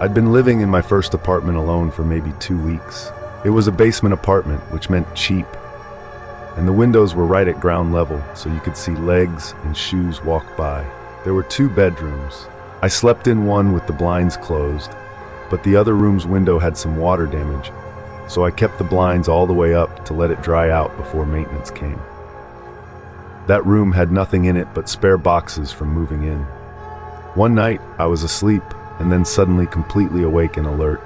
I'd been living in my first apartment alone for maybe 2 weeks. It was a basement apartment, which meant cheap, and the windows were right at ground level, so you could see legs and shoes walk by. There were 2 bedrooms. I slept in one with the blinds closed, but the other room's window had some water damage, so I kept the blinds all the way up to let it dry out before maintenance came. That room had nothing in it but spare boxes from moving in. One night, I was asleep, and then suddenly completely awake and alert.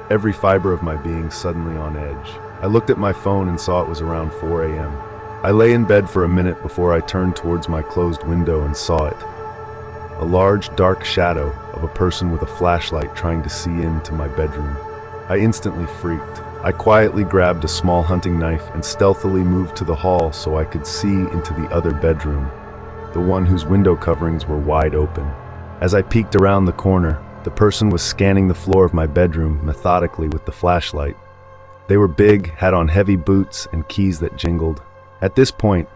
Every fiber of my being suddenly on edge. I looked at my phone and saw it was around 4 a.m. I lay in bed for a minute before I turned towards my closed window and saw it. A large, dark shadow of a person with a flashlight trying to see into my bedroom. I instantly freaked. I quietly grabbed a small hunting knife and stealthily moved to the hall so I could see into the other bedroom, the one whose window coverings were wide open. As I peeked around the corner, the person was scanning the floor of my bedroom methodically with the flashlight. They were big, had on heavy boots and keys that jingled. At this point,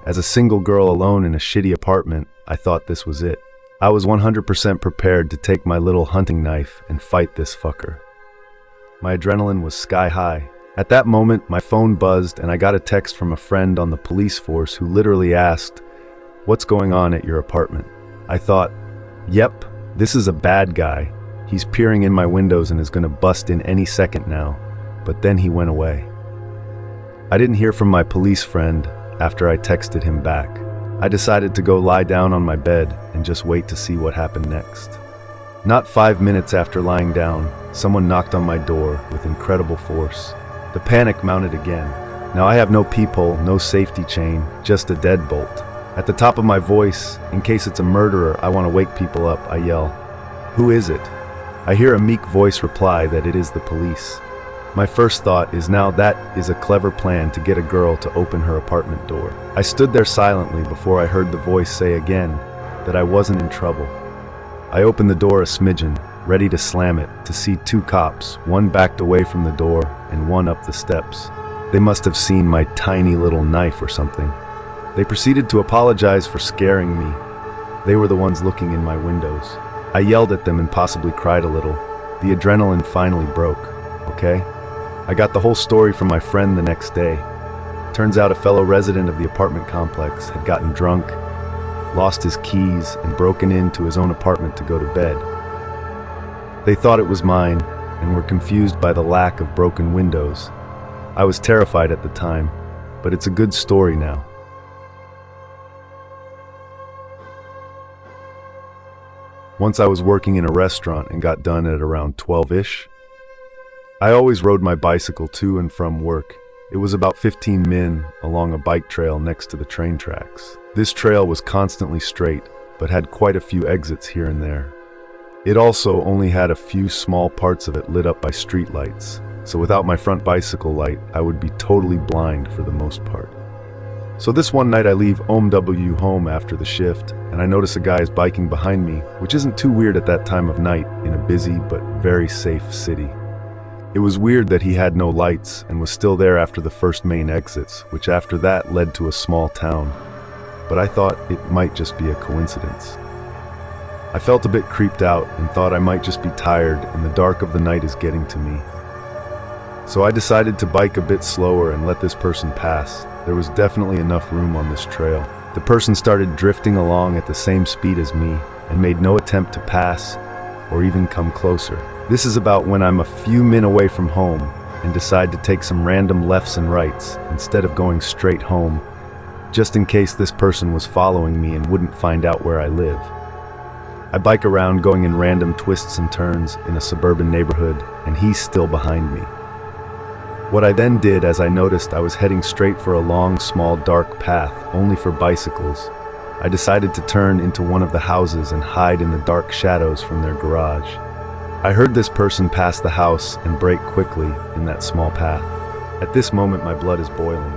as a single girl alone in a shitty apartment, I thought this was it. I was 100% prepared to take my little hunting knife and fight this fucker. My adrenaline was sky high. At that moment, my phone buzzed and I got a text from a friend on the police force who literally asked, "What's going on at your apartment?" I thought, yep, this is a bad guy. He's peering in my windows and is going to bust in any second now. But then he went away. I didn't hear from my police friend after I texted him back. I decided to go lie down on my bed and just wait to see what happened next. Not 5 minutes after lying down, someone knocked on my door with incredible force. The panic mounted again. Now I have no peephole, no safety chain, just a deadbolt. At the top of my voice, in case it's a murderer, I want to wake people up, I yell, "Who is it?" I hear a meek voice reply that it is the police. My first thought is now that is a clever plan to get a girl to open her apartment door. I stood there silently before I heard the voice say again that I wasn't in trouble. I opened the door a smidgen, ready to slam it, to see 2 cops, one backed away from the door and one up the steps. They must have seen my tiny little knife or something. They proceeded to apologize for scaring me. They were the ones looking in my windows. I yelled at them and possibly cried a little. The adrenaline finally broke, okay? I got the whole story from my friend the next day. Turns out a fellow resident of the apartment complex had gotten drunk, lost his keys, and broken into his own apartment to go to bed. They thought it was mine and were confused by the lack of broken windows. I was terrified at the time, but it's a good story now. Once I was working in a restaurant and got done at around 12-ish. I always rode my bicycle to and from work. It was about 15 min along a bike trail next to the train tracks. This trail was constantly straight, but had quite a few exits here and there. It also only had a few small parts of it lit up by streetlights, so without my front bicycle light, I would be totally blind for the most part. So this one night I leave OMW home after the shift, and I notice a guy is biking behind me, which isn't too weird at that time of night in a busy but very safe city. It was weird that he had no lights and was still there after the first main exits, which after that led to a small town. But I thought it might just be a coincidence. I felt a bit creeped out and thought I might just be tired and the dark of the night is getting to me. So I decided to bike a bit slower and let this person pass. There was definitely enough room on this trail. The person started drifting along at the same speed as me and made no attempt to pass or even come closer. This is about when I'm a few min away from home and decide to take some random lefts and rights instead of going straight home, just in case this person was following me and wouldn't find out where I live. I bike around going in random twists and turns in a suburban neighborhood, and he's still behind me. What I then did, as I noticed I was heading straight for a long, small, dark path only for bicycles, I decided to turn into one of the houses and hide in the dark shadows from their garage. I heard this person pass the house and brake quickly in that small path. At this moment, my blood is boiling.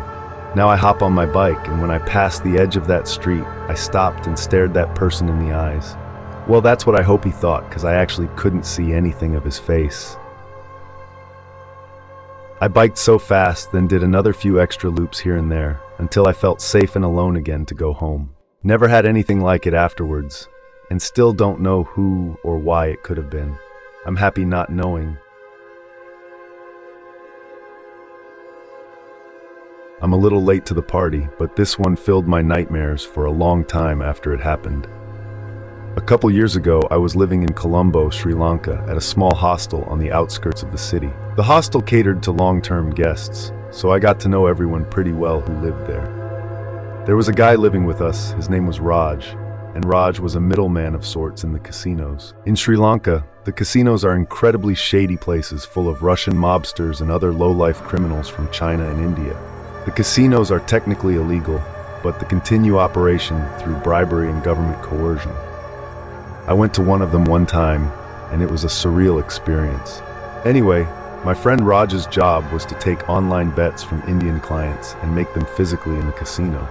Now I hop on my bike, and when I passed the edge of that street, I stopped and stared that person in the eyes. Well, that's what I hope he thought, because I actually couldn't see anything of his face. I biked so fast, then did another few extra loops here and there, until I felt safe and alone again to go home. Never had anything like it afterwards, and still don't know who or why it could have been. I'm happy not knowing. I'm a little late to the party, but this one filled my nightmares for a long time after it happened. A couple years ago, I was living in Colombo, Sri Lanka, at a small hostel on the outskirts of the city. The hostel catered to long-term guests, so I got to know everyone pretty well who lived there. There was a guy living with us, his name was Raj, and Raj was a middleman of sorts in the casinos. In Sri Lanka, the casinos are incredibly shady places full of Russian mobsters and other low-life criminals from China and India. The casinos are technically illegal, but they continue operation through bribery and government coercion. I went to one of them one time, and it was a surreal experience. Anyway, my friend Raj's job was to take online bets from Indian clients and make them physically in the casino.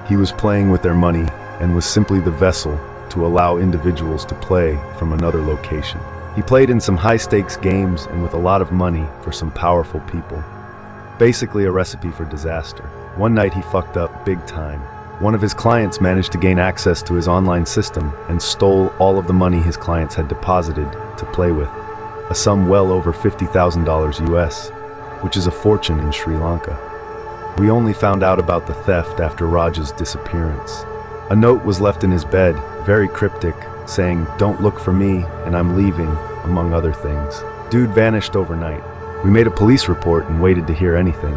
He was playing with their money and was simply the vessel to allow individuals to play from another location. He played in some high-stakes games and with a lot of money for some powerful people. Basically a recipe for disaster. One night he fucked up big time. One of his clients managed to gain access to his online system and stole all of the money his clients had deposited to play with, a sum well over $50,000 US, which is a fortune in Sri Lanka. We only found out about the theft after Raj's disappearance. A note was left in his bed, very cryptic, saying, "Don't look for me, and I'm leaving," among other things. Dude vanished overnight. We made a police report and waited to hear anything.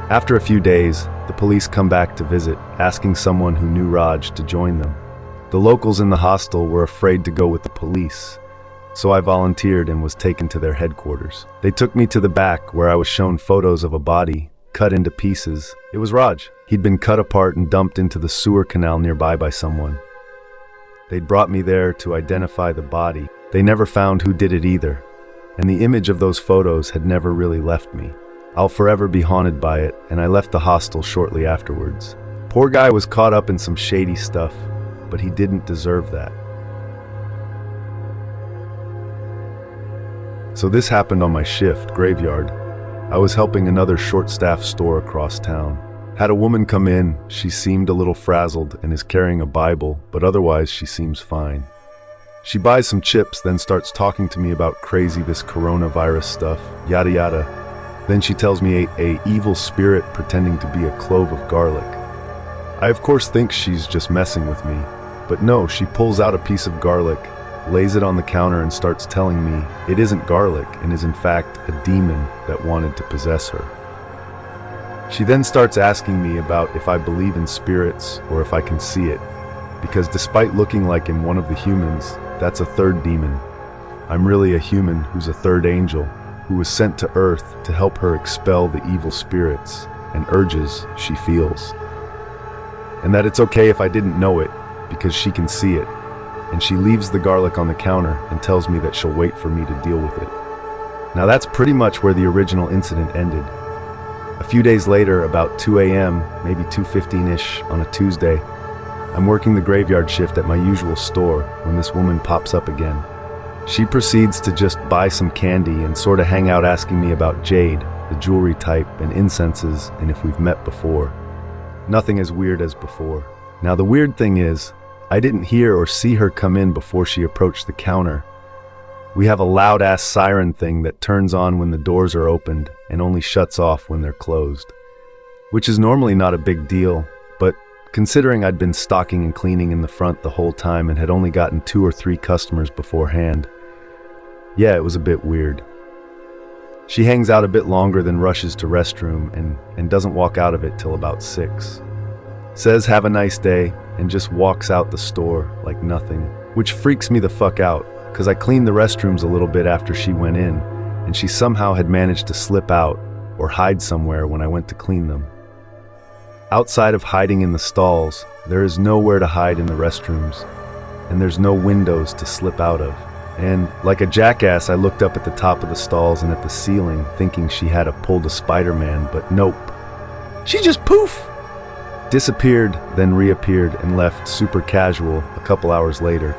After a few days, the police come back to visit, asking someone who knew Raj to join them. The locals in the hostel were afraid to go with the police, so I volunteered and was taken to their headquarters. They took me to the back where I was shown photos of a body, cut into pieces. It was Raj. He'd been cut apart and dumped into the sewer canal nearby by someone. They'd brought me there to identify the body. They never found who did it either, and the image of those photos had never really left me. I'll forever be haunted by it, and I left the hostel shortly afterwards. Poor guy was caught up in some shady stuff, but he didn't deserve that. So this happened on my shift, graveyard. I was helping another short-staffed store across town. Had a woman come in. She seemed a little frazzled and is carrying a Bible, but otherwise she seems fine. She buys some chips, then starts talking to me about crazy this coronavirus stuff, yada yada. Then she tells me a evil spirit pretending to be a clove of garlic. I of course think she's just messing with me, but no, she pulls out a piece of garlic, lays it on the counter and starts telling me it isn't garlic and is in fact a demon that wanted to possess her. She then starts asking me about if I believe in spirits or if I can see it, because despite looking like I'm one of the humans, that's a third demon. I'm really a human who's a third angel, who was sent to Earth to help her expel the evil spirits and urges she feels. And that it's okay if I didn't know it, because she can see it. And she leaves the garlic on the counter and tells me that she'll wait for me to deal with it. Now that's pretty much where the original incident ended. A few days later, about 2 a.m., maybe 2:15-ish on a Tuesday, I'm working the graveyard shift at my usual store when this woman pops up again. She proceeds to just buy some candy and sort of hang out asking me about jade, the jewelry type, and incenses, and if we've met before. Nothing as weird as before. Now the weird thing is, I didn't hear or see her come in before she approached the counter. We have a loud-ass siren thing that turns on when the doors are opened and only shuts off when they're closed, which is normally not a big deal, but considering I'd been stocking and cleaning in the front the whole time and had only gotten 2 or 3 customers beforehand, yeah, it was a bit weird. She hangs out a bit longer than rushes to restroom and doesn't walk out of it till about 6. Says have a nice day and just walks out the store like nothing, which freaks me the fuck out, because I cleaned the restrooms a little bit after she went in, and she somehow had managed to slip out or hide somewhere when I went to clean them. Outside of hiding in the stalls, there is nowhere to hide in the restrooms, and there's no windows to slip out of. And like a jackass, I looked up at the top of the stalls and at the ceiling, thinking she had pulled a Spider-Man, but nope. She just poof! Disappeared, then reappeared and left super casual a couple hours later.